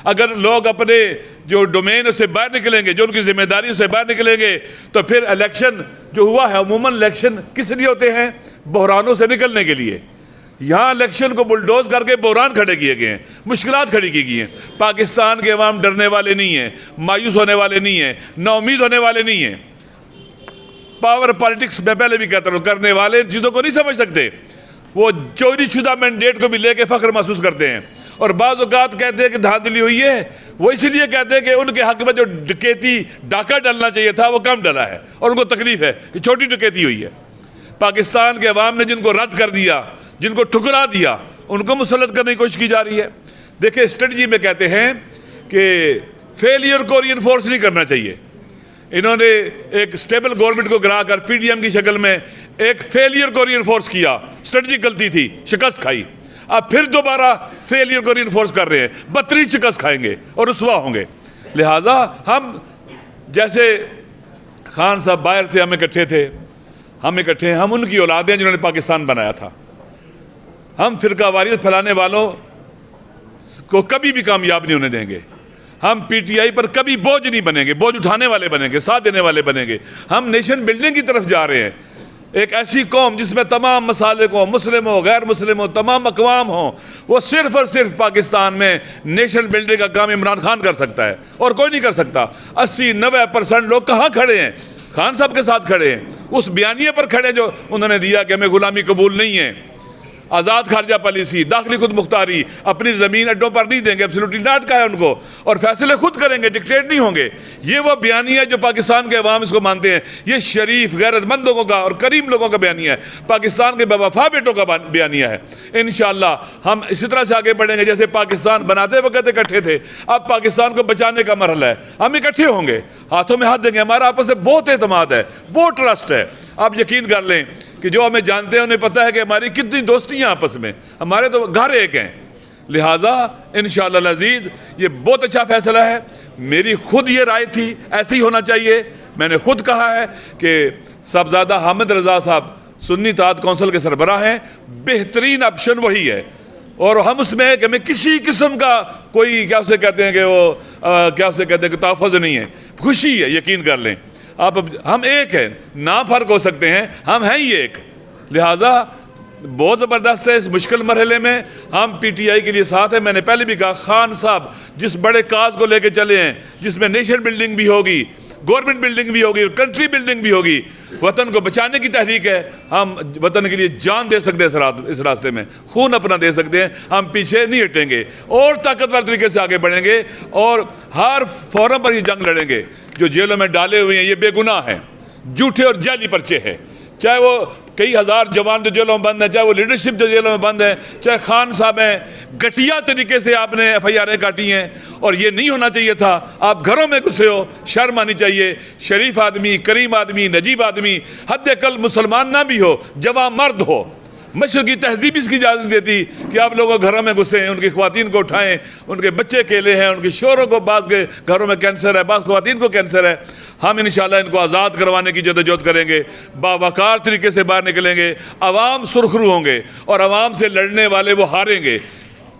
अगर लोग अपने जो डोमेन से बाहर निकलेंगे, जो उनकी जिम्मेदारी से बाहर निकलेंगे, तो फिर इलेक्शन जो हुआ है, अमूमन इलेक्शन किस लिए होते हैं? बहरानों से निकलने के लिए। यहाँ इलेक्शन को बुलडोज करके बहरान खड़े किए गए हैं, मुश्किलात खड़ी की गई हैं। पाकिस्तान के अवाम डरने वाले नहीं हैं, मायूस होने वाले नहीं हैं, नाउमीद होने वाले नहीं हैं। पावर पॉलिटिक्स में पहले भी कहता हूँ, करने वाले इन चीज़ों को नहीं समझ सकते। वो चोरी शुदा मैंडेट को भी लेके फख्र महसूस करते हैं, और बाज़ औक़ात कहते हैं कि धांधली हुई है, वो इसलिए कहते हैं कि उनके हक़ में जो डकैती डाका डलना चाहिए था वो कम डला है, और उनको तकलीफ है कि छोटी डकैती हुई है। पाकिस्तान के अवाम ने जिनको रद्द कर दिया, जिनको ठुकरा दिया, उनको मुसल्लत करने की कोशिश की जा रही है। देखिए, स्ट्रेटजी में कहते हैं कि फेलियर को रीइंफोर्स नहीं करना चाहिए। इन्होंने एक स्टेबल गवर्नमेंट को गिरा कर पीडीएम की शक्ल में एक फेलियर को रीइंफोर्स किया। स्ट्रेटजी गलती थी, शिकस्त खाई। अब फिर दोबारा फेलियर को रीइंफोर्स कर रहे हैं, बदतरीन शिकस्त खाएंगे और रुसवा होंगे। लिहाजा हम जैसे खान साहब बाहर थे, हम इकट्ठे थे, हम इकट्ठे हैं, हम उनकी औलादें जिन्होंने पाकिस्तान बनाया था। हम फिरका वारियत फैलाने वालों को कभी भी कामयाब नहीं होने देंगे। हम पीटीआई पर कभी बोझ नहीं बनेंगे, बोझ उठाने वाले बनेंगे, साथ देने वाले बनेंगे। हम नेशन बिल्डिंग की तरफ जा रहे हैं, एक ऐसी कौम जिसमें तमाम मसालिक हो, मुस्लिम हो, गैर मुस्लिम हो, तमाम अक़वाम हो। वो सिर्फ और सिर्फ पाकिस्तान में नेशन बिल्डिंग का काम इमरान खान कर सकता है और कोई नहीं कर सकता। 80-90% लोग कहाँ खड़े हैं? खान साहब के साथ खड़े हैं, उस बयानिए पर खड़े हैं जो उन्होंने दिया कि हमें गुलामी कबूल नहीं है, आज़ाद खारजा पॉलिसी, दाखिली खुद मुख्तारी, अपनी ज़मीन अड्डों पर नहीं देंगे, एब्सोल्युटली नॉट का है उनको, और फैसले खुद करेंगे, डिक्टेट नहीं होंगे। ये वो बयानिया है जो पाकिस्तान के अवाम इसको मानते हैं। ये शरीफ गैरतमंद लोगों का और करीम लोगों का बयानिया है, पाकिस्तान के बेवफा बेटों का बयानिया है। इंशाअल्लाह हम इसी तरह से आगे बढ़ेंगे जैसे पाकिस्तान बनाते वक्त इकट्ठे थे। अब पाकिस्तान को बचाने का मरहला है, हम इकट्ठे होंगे, हाथों में हाथ देंगे। हमारा आपस में बहुत एतमाद है, बहुत ट्रस्ट है। आप यकीन कर लें कि जो हमें जानते हैं उन्हें पता है कि हमारी कितनी दोस्तियाँ आपस में, हमारे तो घर एक हैं। लिहाजा इंशाअल्लाह अज़ीज़ ये बहुत अच्छा फैसला है। मेरी खुद ये राय थी, ऐसे ही होना चाहिए। मैंने खुद कहा है कि साहबजादा हामिद रज़ा साहब सुन्नी इत्तेहाद कौंसिल के सरबराह हैं, बेहतरीन ऑप्शन वही है। और हम उसमें कि हमें किसी किस्म का कोई क्या उसे कहते हैं कि वो क्या उसे कहते हैं कि तहफ़्फ़ुज़ नहीं है, खुशी है। यकीन कर लें आप, हम एक हैं, ना फर्क हो सकते हैं, हम हैं ही एक। लिहाजा बहुत ज़बरदस्त है। इस मुश्किल मरहले में हम पीटीआई के लिए साथ हैं। मैंने पहले भी कहा, खान साहब जिस बड़े काज को लेके चले हैं, जिसमें नेशन बिल्डिंग भी होगी, गवर्नमेंट बिल्डिंग भी होगी, कंट्री बिल्डिंग भी होगी, वतन को बचाने की तहरीक है। हम वतन के लिए जान दे सकते हैं, इस रास्ते में खून अपना दे सकते हैं। हम पीछे नहीं हटेंगे और ताकतवर तरीके से आगे बढ़ेंगे और हर फोरम पर ये जंग लड़ेंगे। जो जेलों में डाले हुए हैं ये बेगुनाह हैं, झूठे और जाली पर्चे हैं। चाहे वो कई हज़ार जवान जो जेलों में बंद है, चाहे वो लीडरशिप जो जेलों में बंद है, चाहे खान साहब हैं, घटिया तरीके से आपने FIR काटी हैं और ये नहीं होना चाहिए था। आप घरों में घुसे हो, शर्म आनी चाहिए। शरीफ आदमी, करीम आदमी, नजीब आदमी, हद अकल मुसलमान ना भी हो, जवान मर्द हो, मशरक़ की तहजीब इसकी इजाज़त देती कि आप लोगों घरों में घुसे हैं, उनकी ख़वातीन को उठाएं, उनके बच्चे अकेले हैं, उनके शोरों को, बाज़ के घरों में कैंसर है, बाज़ ख़वातीन को कैंसर है। हम इंशाअल्लाह इनको आज़ाद करवाने की जदोजहद करेंगे, बावकार तरीके से बाहर निकलेंगे, अवाम सुरखरू होंगे और अवाम से लड़ने वाले वो हारेंगे।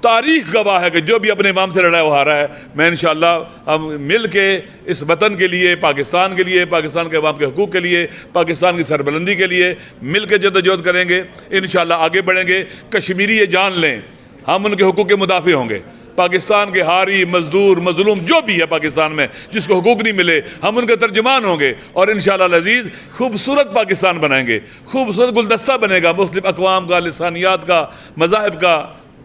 तारीख गवाह है कि जो भी अपने इमाम से लड़ा है वो हारा है। मैं इंशाअल्लाह हम मिल के इस वतन के लिए, पाकिस्तान के लिए, पाकिस्तान के अवाम के हकूक़ के लिए, पाकिस्तान की सरबलंदी के लिए मिल के जदोजहद करेंगे। इंशाअल्लाह आगे बढ़ेंगे। कश्मीरी ये जान लें, हम उनके हकूक़ के मुदाफ़ी होंगे। पाकिस्तान के हारी, मजदूर, मजलूम जो भी है पाकिस्तान में, जिसको हकूक़ नहीं मिले, हम उनके तर्जुमान होंगे और इंशाअल्लाह अज़ीज़ खूबसूरत पाकिस्तान बनाएंगे। खूबसूरत गुलदस्ता बनेगा मुख्तलिफ़ अक़वाम का, लिसानियात का, मज़ाहिब का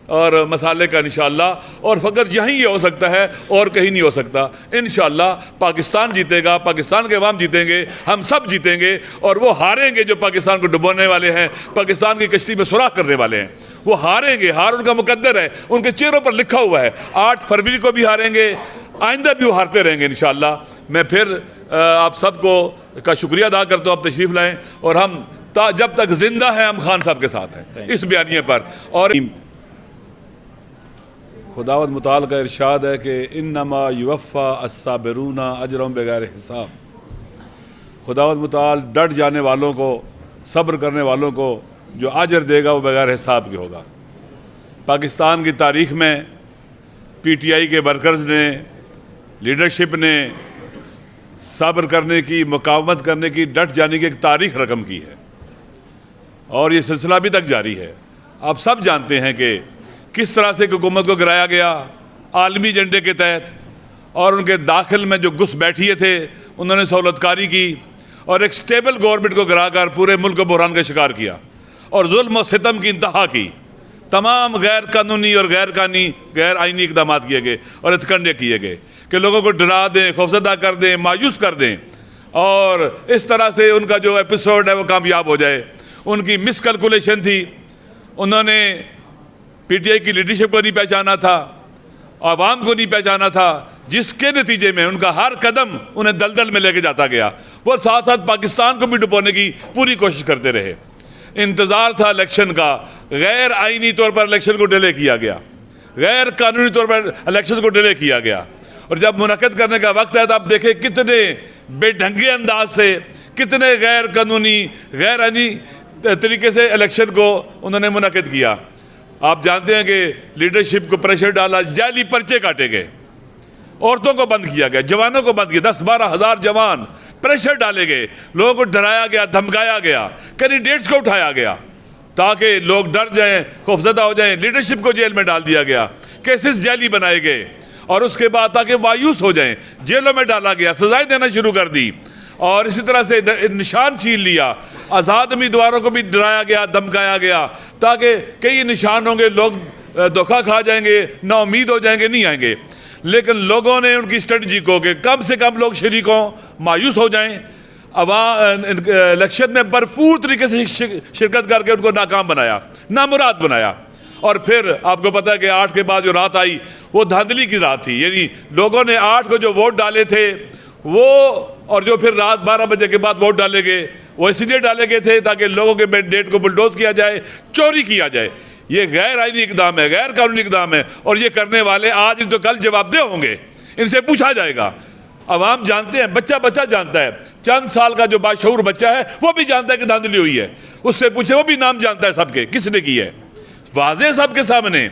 और मसाले का इंशाअल्लाह। और फ़कत यहीं ये हो सकता है और कहीं नहीं हो सकता। इंशाअल्लाह पाकिस्तान जीतेगा, पाकिस्तान के अवाम जीतेंगे, हम सब जीतेंगे और वो हारेंगे जो पाकिस्तान को डुबोने वाले हैं, पाकिस्तान की कश्ती में सुराख करने वाले हैं। वो हारेंगे, हार उनका मुकद्दर है, उनके चेहरों पर लिखा हुआ है। 8 फरवरी को भी हारेंगे, आइंदा भी वो हारते रहेंगे इंशाअल्लाह। मैं फिर आप सबको का शुक्रिया अदा करता हूँ, आप तशरीफ़ लाएँ और हम जब तक जिंदा हैं हम खान साहब के साथ हैं इस बयानिए पर। और खुदावंद मुताल का इरशाद है कि इन्नमा युवफ़ा अस्साबिरूना अजरहुम बिगैर हिसाब। खुदावंद मुताल डट जाने वालों को, सब्र करने वालों को जो अजर देगा वो बगैर हिसाब के होगा। पाकिस्तान की तारीख़ में पीटीआई के वर्कर्स ने, लीडरशिप ने सब्र करने की, मुकावमत करने की, डट जाने की एक तारीख रकम की है और ये सिलसिला अभी तक जारी है। आप सब जानते हैं कि किस तरह से हुकूमत को गिराया गया आलमी एजेंडे के तहत, और उनके दाखिल में जो घुस बैठिए थे उन्होंने सहूलतकारी की और एक स्टेबल गवर्नमेंट को गिराकर पूरे मुल्क को बहरान का शिकार किया और जुल्म और सितम की इंतहा की। तमाम गैर कानूनी और गैर आइनी इकदाम किए गए और हथकंडे किए गए कि लोगों को डरा दें, खौफजदा कर दें, मायूस कर दें और इस तरह से उनका जो एपिसोड है वो कामयाब हो जाए। उनकी मिसकैलकुलेशन थी, उन्होंने पीटीआई की लीडरशिप को नहीं पहचाना था, आवाम को नहीं पहचाना था, जिसके नतीजे में उनका हर कदम उन्हें दलदल में लेके जाता गया। वो साथ साथ पाकिस्तान को भी डुबोने की पूरी कोशिश करते रहे। इंतज़ार था इलेक्शन का, गैर आइनी तौर पर इलेक्शन को डिले किया गया, गैर कानूनी तौर पर इलेक्शन को डिले किया गया और जब मुनक़द करने का वक्त है तो आप देखें कितने बेढंगे अंदाज से, कितने गैर कानूनी, गैर आइनी तरीके से इलेक्शन को उन्होंने मुनक़द किया। आप जानते हैं कि लीडरशिप को प्रेशर डाला, जाली पर्चे काटे गए, औरतों को बंद किया गया, जवानों को बंद किया, 10-12 हज़ार जवान प्रेशर डाले गए, लोगों को डराया गया, धमकाया गया, कैंडिडेट्स को उठाया गया ताकि लोग डर जाएं, खौफजदा हो जाएं। लीडरशिप को जेल में डाल दिया गया, केसेस जाली बनाए गए और उसके बाद ताकि मायूस हो जाएं जेलों में डाला गया, सजाएं देना शुरू कर दी और इसी तरह से निशान छीन लिया। आज़ाद उम्मीदवारों को भी डराया गया, धमकाया गया ताकि कई निशान होंगे, लोग धोखा खा जाएंगे, नाउम्मीद हो जाएंगे, नहीं आएंगे। लेकिन लोगों ने उनकी स्ट्रेटजी को कि कम से कम लोग शरीक हों, मायूस हो जाएं, इलेक्शन में भरपूर तरीके से शिरकत करके उनको नाकाम बनाया, नामुराद बनाया। और फिर आपको पता है कि 8 के बाद जो रात आई वो धांधली की रात थी, यानी लोगों ने 8 को जो वोट डाले थे वो, और जो फिर रात 12 बजे के बाद वोट डाले गए वो इसलिए डाले गए थे ताकि लोगों के मैंडेट को बुलडोज किया जाए, चोरी किया जाए। ये गैर आइनी इकदाम है, गैर कानूनी इकदाम है और ये करने वाले आज नहीं तो कल जवाबदेह होंगे, इनसे पूछा जाएगा। अवाम जानते हैं, बच्चा बच्चा जानता है, चंद साल का जो बाशऊर बच्चा है वो भी जानता है कि धांधली हुई है, उससे पूछे, वो भी नाम जानता है सबके, किसने की है, वाज़ेह सबके सामने।